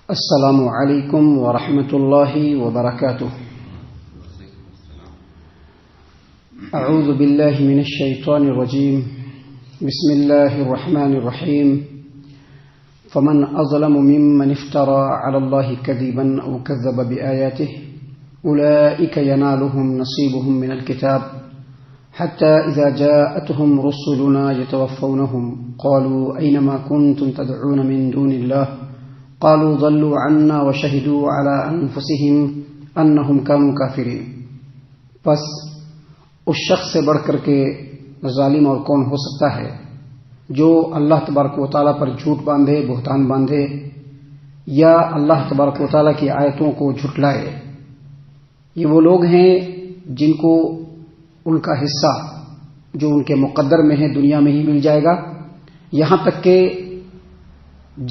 السلام علیکم ورحمۃ اللہ وبرکاتہ. اعوذ باللہ من الشیطان الرجیم. بسم اللہ الرحمن الرحیم. فمن اظلم ممن افترى على الله كذبا او كذب بآياته اولئك ينالهم نصيبهم من الكتاب حتى اذا جاءتهم رسلنا يتوفونهم قالوا اينما كنتم تدعون من دون الله قالوا ضلوا عنا وشهدوا على انفسهم انهم كانوا كافرين. پس اس شخص سے بڑھ کر کے ظالم اور کون ہو سکتا ہے جو اللہ تبارک و تعالیٰ پر جھوٹ باندھے، بہتان باندھے یا اللہ تبارک و تعالیٰ کی آیتوں کو جھٹلائے. یہ وہ لوگ ہیں جن کو ان کا حصہ جو ان کے مقدر میں ہے دنیا میں ہی مل جائے گا، یہاں تک کہ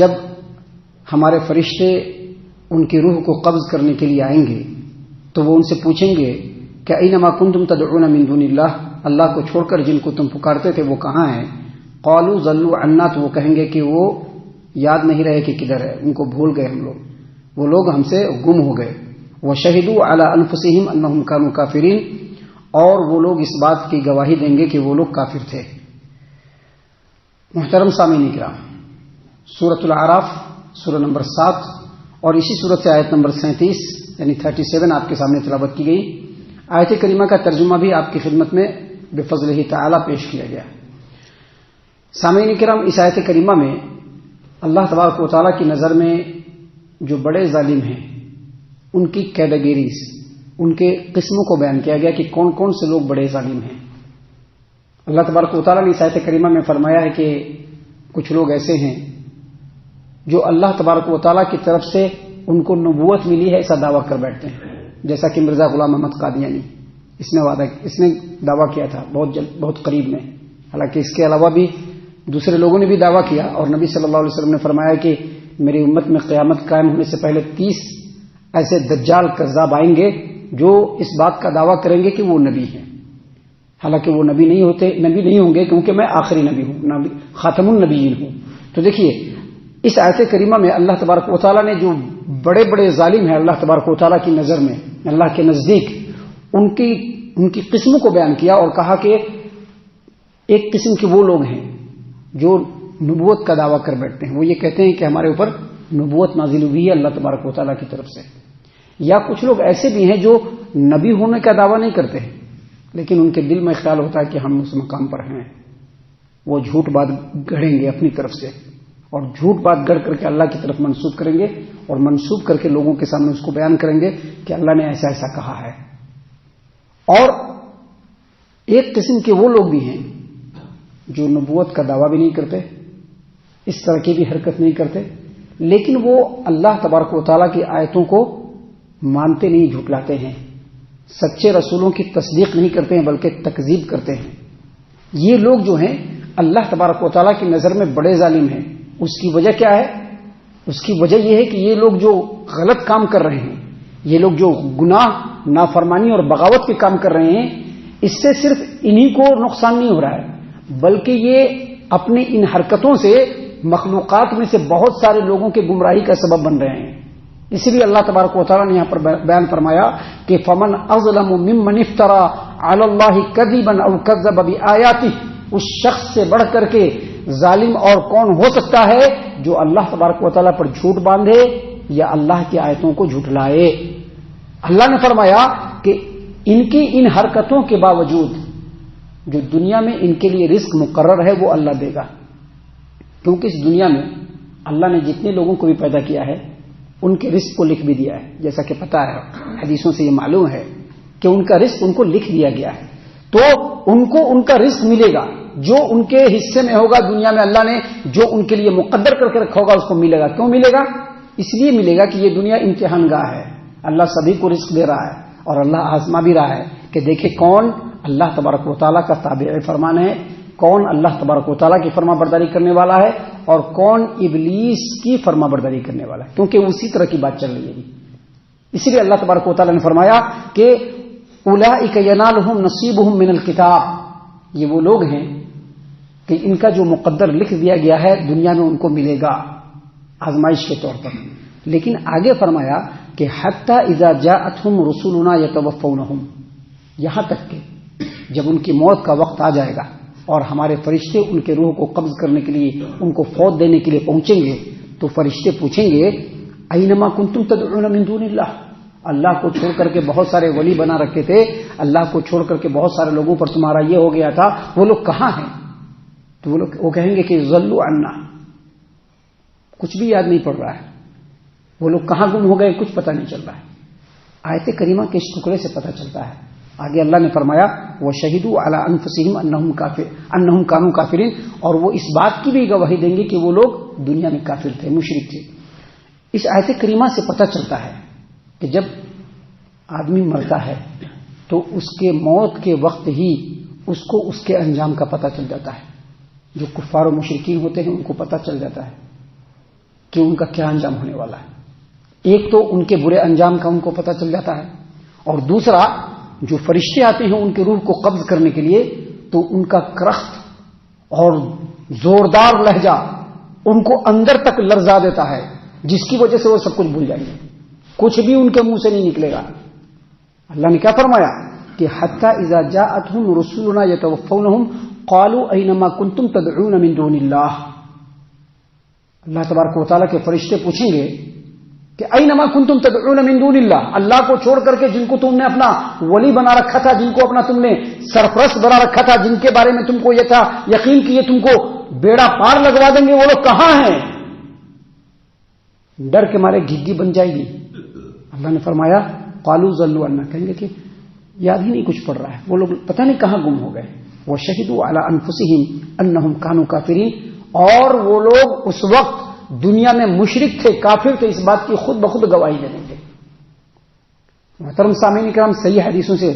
جب ہمارے فرشتے ان کی روح کو قبض کرنے کے لیے آئیں گے تو وہ ان سے پوچھیں گے کہ اینما کنتم تدعون من دون اللہ، اللہ کو چھوڑ کر جن کو تم پکارتے تھے وہ کہاں ہیں؟ قالوا ضلوا عنا، تو وہ کہیں گے کہ وہ یاد نہیں رہے کہ کدھر ہے، ان کو بھول گئے ہم لوگ، وہ لوگ ہم سے گم ہو گئے. وشهدوا على انفسهم انهم كانوا كافرين، اور وہ لوگ اس بات کی گواہی دیں گے کہ وہ لوگ کافر تھے. محترم سامعین کرام، سورۃ الاعراف سورہ نمبر 7 اور اسی سورت سے آیت نمبر 37 یعنی 37 آپ کے سامنے تلاوت کی گئی. آیت کریمہ کا ترجمہ بھی آپ کی خدمت میں بفضلہ تعالی پیش کیا گیا. سامعین کرام، اس آیت کریمہ میں اللہ تبارک و تعالیٰ کی نظر میں جو بڑے ظالم ہیں ان کی کیٹیگریز، ان کے قسموں کو بیان کیا گیا کہ کون کون سے لوگ بڑے ظالم ہیں. اللہ تبارک و تعالیٰ نے اس آیت کریمہ میں فرمایا ہے کہ کچھ لوگ ایسے ہیں جو اللہ تبارک و تعالیٰ کی طرف سے ان کو نبوت ملی ہے ایسا دعویٰ کر بیٹھتے ہیں، جیسا کہ مرزا غلام احمد قادیانی اس نے دعویٰ کیا تھا بہت قریب میں. حالانکہ اس کے علاوہ بھی دوسرے لوگوں نے بھی دعویٰ کیا، اور نبی صلی اللہ علیہ وسلم نے فرمایا کہ میری امت میں قیامت قائم ہونے سے پہلے 30 ایسے دجال کذاب آئیں گے جو اس بات کا دعویٰ کریں گے کہ وہ نبی ہیں. حالانکہ وہ نبی نہیں ہوں گے کیونکہ میں آخری نبی ہوں، خاتم النبیین ہوں. تو دیکھیے اس آیت کریمہ میں اللہ تبارک و تعالیٰ نے جو بڑے بڑے ظالم ہیں اللہ تبارک و تعالیٰ کی نظر میں، اللہ کے نزدیک ان کی قسموں کو بیان کیا اور کہا کہ ایک قسم کے وہ لوگ ہیں جو نبوت کا دعویٰ کر بیٹھتے ہیں. وہ یہ کہتے ہیں کہ ہمارے اوپر نبوت نازل ہوئی ہے اللہ تبارک و تعالیٰ کی طرف سے. یا کچھ لوگ ایسے بھی ہیں جو نبی ہونے کا دعویٰ نہیں کرتے ہیں لیکن ان کے دل میں خیال ہوتا ہے کہ ہم اس مقام پر ہیں. وہ جھوٹ بات گڑھیں گے اپنی طرف سے اور جھوٹ بات گڑھ کر کے اللہ کی طرف منسوب کریں گے اور منسوب کر کے لوگوں کے سامنے اس کو بیان کریں گے کہ اللہ نے ایسا ایسا کہا ہے. اور ایک قسم کے وہ لوگ بھی ہیں جو نبوت کا دعویٰ بھی نہیں کرتے، اس طرح کی بھی حرکت نہیں کرتے، لیکن وہ اللہ تبارک و تعالیٰ کی آیتوں کو مانتے نہیں، جھٹلاتے ہیں، سچے رسولوں کی تصدیق نہیں کرتے ہیں بلکہ تکذیب کرتے ہیں. یہ لوگ جو ہیں اللہ تبارک و تعالیٰ کی نظر میں بڑے ظالم ہیں. اس کی وجہ کیا ہے؟ اس کی وجہ یہ ہے کہ یہ لوگ جو غلط کام کر رہے ہیں، یہ لوگ جو گناہ، نافرمانی اور بغاوت کے کام کر رہے ہیں، اس سے صرف انہی کو نقصان نہیں ہو رہا ہے بلکہ یہ اپنی ان حرکتوں سے مخلوقات میں سے بہت سارے لوگوں کے گمراہی کا سبب بن رہے ہیں. اسی لیے اللہ تبارک و تعالیٰ نے یہاں پر بیان فرمایا کہ فمن اظلم ممن افترى على الله كذبا او كذب بآياته، اس شخص سے بڑھ کر کے ظالم اور کون ہو سکتا ہے جو اللہ تبارک و تعالیٰ پر جھوٹ باندھے یا اللہ کی آیتوں کو جھٹلائے. اللہ نے فرمایا کہ ان کی ان حرکتوں کے باوجود جو دنیا میں ان کے لیے رزق مقرر ہے وہ اللہ دے گا، کیونکہ اس دنیا میں اللہ نے جتنے لوگوں کو بھی پیدا کیا ہے ان کے رزق کو لکھ بھی دیا ہے. جیسا کہ پتہ ہے، حدیثوں سے یہ معلوم ہے کہ ان کا رزق ان کو لکھ دیا گیا ہے. تو ان کو ان کا رزق ملے گا جو ان کے حصے میں ہوگا. دنیا میں اللہ نے جو ان کے لیے مقدر کر کے رکھا ہوگا اس کو ملے گا. کیوں ملے گا؟ اس لیے ملے گا کہ یہ دنیا امتحان گاہ ہے. اللہ سبھی کو رزق دے رہا ہے اور اللہ آزما بھی رہا ہے کہ دیکھے کون اللہ تبارک و تعالیٰ کا تابع فرمان ہے، کون اللہ تبارک و تعالیٰ کی فرما برداری کرنے والا ہے اور کون ابلیس کی فرما برداری کرنے والا ہے، کیونکہ اسی طرح کی بات چل رہی ہے. اسی لیے اللہ تبارک و تعالیٰ نے فرمایا کہ اولئک ینالہم نصیبہم من الکتاب، یہ وہ لوگ ہیں کہ ان کا جو مقدر لکھ دیا گیا ہے دنیا میں ان کو ملے گا آزمائش کے طور پر. لیکن آگے فرمایا کہ حتی اذا جاءتهم رسولنا یتوفونہم، یہاں تک کہ جب ان کی موت کا وقت آ جائے گا اور ہمارے فرشتے ان کے روح کو قبض کرنے کے لیے، ان کو فوت دینے کے لیے پہنچیں گے، تو فرشتے پوچھیں گے اینما کنتم تدعون من دون اللہ، اللہ کو چھوڑ کر کے بہت سارے ولی بنا رکھے تھے، اللہ کو چھوڑ کر کے بہت سارے لوگوں پر تمہارا یہ ہو گیا تھا، وہ لوگ کہاں ہیں؟ تو وہ کہیں گے کہ ضلوا عنا، کچھ بھی یاد نہیں پڑ رہا ہے، وہ لوگ کہاں گم ہو گئے کچھ پتہ نہیں چل رہا ہے۔ آیت کریمہ کے اس ٹکڑے سے پتہ چلتا ہے۔ آگے اللہ نے فرمایا وَشَهِدُوا عَلَىٰ أَنفُسِهِمْ أَنَّهُمْ كَانُوا كَافِرِينَ، اور وہ اس بات کی بھی گواہی دیں گے کہ وہ لوگ دنیا میں کافر تھے، مشرک تھے۔ اس آیت کریمہ سے پتہ چلتا ہے کہ جب آدمی مرتا ہے تو اس کے موت کے وقت ہی اس کو اس کے انجام کا پتہ چل جاتا ہے۔ جو کفار و مشرکین ہوتے ہیں ان کو پتہ چل جاتا ہے کہ ان کا کیا انجام ہونے والا ہے۔ ایک تو ان کے برے انجام کا ان کو پتہ چل جاتا ہے، اور دوسرا جو فرشتے آتے ہیں ان کے روح کو قبض کرنے کے لیے، تو ان کا کرخت اور زوردار لہجہ ان کو اندر تک لرزا دیتا ہے، جس کی وجہ سے وہ سب کچھ بھول جائیں گے، کچھ بھی ان کے منہ سے نہیں نکلے گا۔ اللہ نے کیا فرمایا کہ حتی اذا جاءتهم رسولنا یتوفونہم قالوا اینما کنتم تدعون من دون اللہ، اللہ تبارک و تعالیٰ کے فرشتے پوچھیں گے کہ اینما کنتم تدعون من دون اللہ، اللہ کو چھوڑ کر کے جن کو تم نے اپنا ولی بنا رکھا تھا، جن کو اپنا تم نے سرپرست بنا رکھا تھا، جن کے بارے میں تم کو یہ تھا یقین کہ یہ تم کو بیڑا پار لگوا دیں گے، وہ لوگ کہاں ہیں؟ ڈر کے مارے گھگی بن جائے گی۔ اللہ نے فرمایا قالوا ضلوا عنا، کہیں گے کہ یاد ہی نہیں کچھ پڑ رہا ہے، وہ لوگ پتہ نہیں کہاں گم ہو گئے۔ وَشَهِدُوا عَلَىٰ أَنفُسِهِمْ أَنَّهُمْ كَانُوا كَافِرِينَ، اور وہ لوگ اس وقت دنیا میں مشرک تھے، کافر تھے، اس بات کی خود بخود گواہی دے دیں گے۔ محترم سامعین کرام، صحیح حدیثوں سے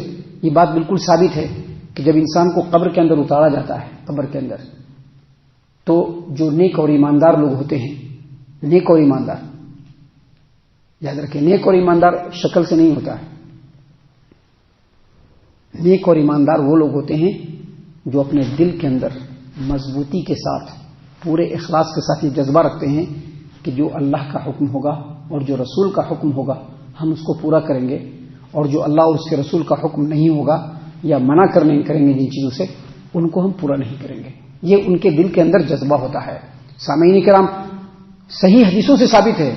یہ بات بالکل ثابت ہے کہ جب انسان کو قبر کے اندر اتارا جاتا ہے، قبر کے اندر، تو جو نیک اور ایماندار لوگ ہوتے ہیں، نیک اور ایماندار، یاد رکھیں نیک اور ایماندار شکل سے نہیں ہوتا ہے، نیک اور ایماندار وہ لوگ ہوتے ہیں جو اپنے دل کے اندر مضبوطی کے ساتھ، پورے اخلاص کے ساتھ یہ جذبہ رکھتے ہیں کہ جو اللہ کا حکم ہوگا اور جو رسول کا حکم ہوگا ہم اس کو پورا کریں گے، اور جو اللہ اور اس کے رسول کا حکم نہیں ہوگا یا منع کریں گے جن چیزوں سے، ان کو ہم پورا نہیں کریں گے۔ یہ ان کے دل کے اندر جذبہ ہوتا ہے۔ سامعین کرام، صحیح حدیثوں سے ثابت ہے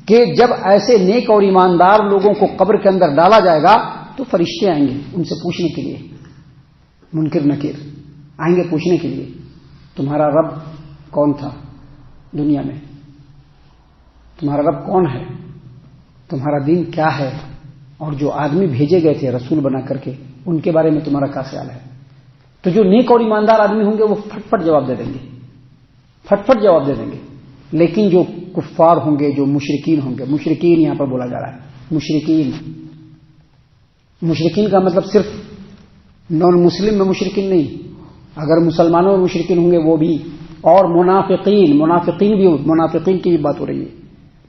کہ جب ایسے نیک اور ایماندار لوگوں کو قبر کے اندر ڈالا جائے گا تو فرشتے آئیں گے ان سے پوچھنے کے لیے، منکر نکیر آئیں گے پوچھنے کے لیے تمہارا رب کون تھا دنیا میں، تمہارا رب کون ہے، تمہارا دین کیا ہے، اور جو آدمی بھیجے گئے تھے رسول بنا کر کے ان کے بارے میں تمہارا کیا خیال ہے؟ تو جو نیک اور ایماندار آدمی ہوں گے وہ پھٹ پھٹ جواب دے دیں گے، پھٹ پھٹ جواب دے دیں گے۔ لیکن جو کفار ہوں گے، جو مشرکین ہوں گے، مشرکین یہاں پر بولا جا رہا ہے، مشرکین کا مطلب صرف نان مسلم میں مشرکین نہیں، اگر مسلمانوں میں مشرکین ہوں گے وہ بھی، اور منافقین بھی، منافقین کی بھی بات ہو رہی ہے،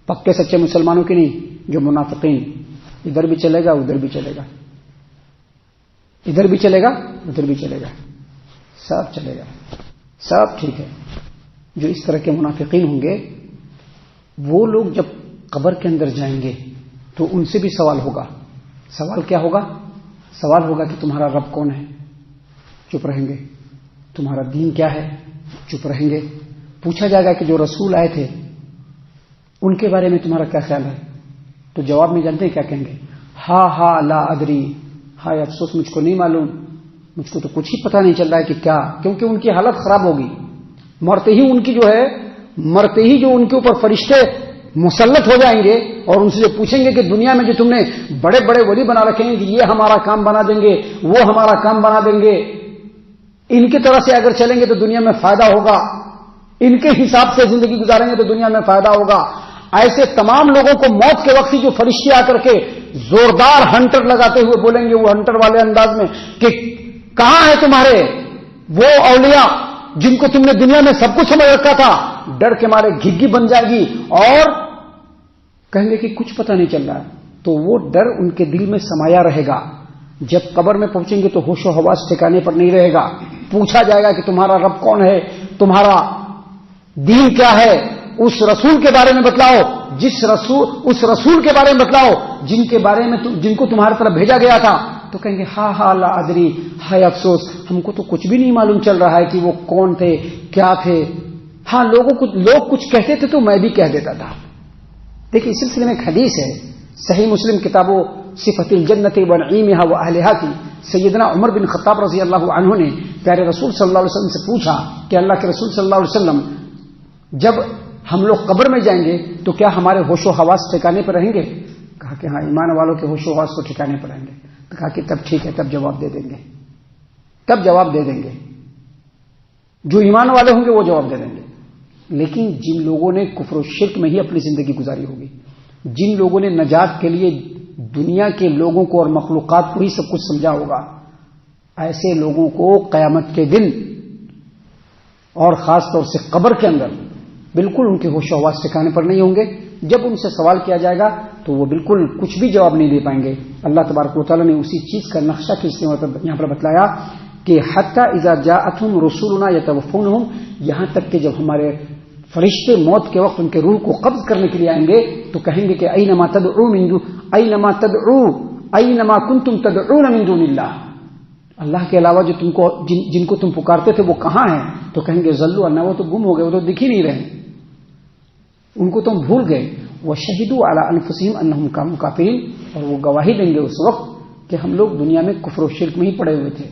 پکے سچے مسلمانوں کی نہیں، جو منافقین، ادھر بھی چلے گا ادھر بھی چلے گا، ادھر بھی چلے گا ادھر بھی چلے گا، سب چلے گا، سب ٹھیک ہے۔ جو اس طرح کے منافقین ہوں گے وہ لوگ جب قبر کے اندر جائیں گے تو ان سے بھی سوال ہوگا۔ سوال کیا ہوگا؟ سوال ہوگا کہ تمہارا رب کون ہے؟ چپ رہیں گے۔ تمہارا دین کیا ہے؟ چپ رہیں گے۔ پوچھا جائے گا کہ جو رسول آئے تھے ان کے بارے میں تمہارا کیا خیال ہے؟ تو جواب میں جانتے ہیں کیا کہیں گے؟ ہا لا ادری، ہائے افسوس مجھ کو نہیں معلوم، مجھ کو تو کچھ ہی پتہ نہیں چل رہا ہے کہ کیا، کیونکہ ان کی حالت خراب ہوگی۔ مرتے ہی ان کی جو ہے، مرتے ہی جو ان کے اوپر فرشتے مسلط ہو جائیں گے اور ان سے جو پوچھیں گے کہ دنیا میں جو تم نے بڑے بڑے ولی بنا رکھے ہیں کہ یہ ہمارا کام بنا دیں گے، وہ ہمارا کام بنا دیں گے، ان کی طرح سے اگر چلیں گے تو دنیا میں فائدہ ہوگا، ان کے حساب سے زندگی گزاریں گے تو دنیا میں فائدہ ہوگا، ایسے تمام لوگوں کو موت کے وقت ہی جو فرشتے آ کر کے زوردار ہنٹر لگاتے ہوئے بولیں گے، وہ ہنٹر والے انداز میں کہ کہاں ہے تمہارے وہ اولیاء جن کو تم نے دنیا میں سب کچھ سمجھ رکھا تھا؟ ڈر کے مارے گھگی بن جائے گی اور کہیں گے کہ کچھ پتہ نہیں چل رہا ہے۔ تو وہ ڈر ان کے دل میں سمایا رہے گا۔ جب قبر میں پہنچیں گے تو ہوش و حواس ٹھکانے پر نہیں رہے گا۔ پوچھا جائے گا کہ تمہارا رب کون ہے، تمہارا دین کیا ہے، اس رسول کے بارے میں بتلاؤ اس رسول کے بارے میں بتلاؤ جن کو تمہاری طرف بھیجا گیا تھا. تو کہیں گے ہاں لا ادری، ہائے افسوس، ہم کو تو کچھ بھی نہیں معلوم چل رہا ہے کہ وہ کون تھے، کیا تھے. ہاں لوگ کچھ کہتے تھے تو میں بھی کہہ دیتا تھا. دیکھیں اس سلسلے میں ایک حدیث ہے صحیح مسلم کتابوں صفت الجنت ونعیمها واہلها کی. سیدنا عمر بن خطاب رضی اللہ عنہ نے پیارے رسول صلی اللہ علیہ وسلم سے پوچھا کہ اللہ کے رسول صلی اللہ علیہ وسلم، جب ہم لوگ قبر میں جائیں گے تو کیا ہمارے ہوش و حواس ٹھکانے پر رہیں گے؟ کہا کہ ہاں، ایمان والوں کے ہوش و حواس کو ٹھکانے پر رہیں گے. تو کہا کہ تب ٹھیک ہے، تب جواب دے دیں گے. جو ایمان والے ہوں گے وہ جواب دے دیں گے. لیکن جن لوگوں نے کفر و شرک میں ہی اپنی زندگی گزاری ہوگی، جن لوگوں نے نجات کے لیے دنیا کے لوگوں کو اور مخلوقات کو ہی سب کچھ سمجھا ہوگا، ایسے لوگوں کو قیامت کے دن اور خاص طور سے قبر کے اندر بالکل ان کے ہوش و حواس ٹھکانے پر نہیں ہوں گے. جب ان سے سوال کیا جائے گا تو وہ بالکل کچھ بھی جواب نہیں دے پائیں گے. اللہ تبارک و تعالیٰ نے اسی چیز کا نقشہ یہاں پر بتلایا کہ حتی اذا جاءتهم رسولنا یتوفونہم، یہاں تک کہ جب ہمارے فرشتے موت کے وقت ان کے روح کو قبض کرنے کے لیے آئیں گے تو کہیں گے کہ اینما کنتم تدعون من دون اللہ، اللہ کے علاوہ جن کو تم پکارتے تھے وہ کہاں ہیں؟ تو کہیں گے ضلوا عنا، وہ تو گم ہو گئے، وہ تو دکھ ہی نہیں رہے، ان کو تم بھول گئے. وشہدوا علی انفسہم انہم کانوا کافرین، اور وہ گواہی دیں گے اس وقت کہ ہم لوگ دنیا میں کفر و شرک میں ہی پڑے ہوئے تھے.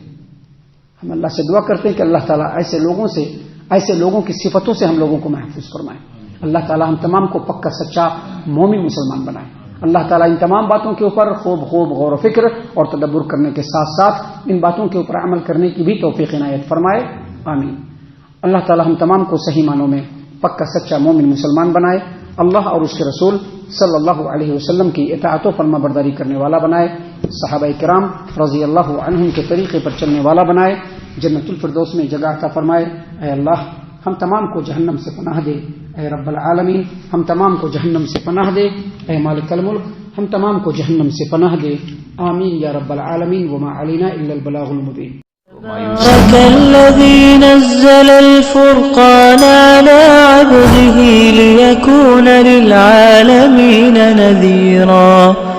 ہم اللہ سے دعا کرتے ہیں کہ اللہ تعالیٰ ایسے لوگوں کی صفتوں سے ہم لوگوں کو محفوظ فرمائے. اللہ تعالیٰ ہم تمام کو پکا سچا مومن مسلمان بنائے. اللہ تعالیٰ ان تمام باتوں کے اوپر خوب غور و فکر اور تدبر کرنے کے ساتھ ساتھ ان باتوں کے اوپر عمل کرنے کی بھی توفیق عنایت فرمائے. آمین. اللہ تعالیٰ ہم تمام کو صحیح معنوں میں پکا سچا مومن مسلمان بنائے. اللہ اور اس کے رسول صلی اللہ علیہ وسلم کی اطاعت و فرما برداری کرنے والا بنائے. صحابہ کرام رضی اللہ عنہم کے طریقے پر چلنے والا بنائے. جنت الفردوس میں جگہ عطا فرمائے. اے اللہ ہم تمام کو جہنم سے پناہ دے. اے رب العالمین ہم تمام کو جہنم سے پناہ دے. اے مالک الملک ہم تمام کو جہنم سے پناہ دے. آمین یا رب العالمین. وما علینا الا البلاغ المبین. تبارك الذي نزل الفرقان على عبده ليكون للعالمين نذيرا.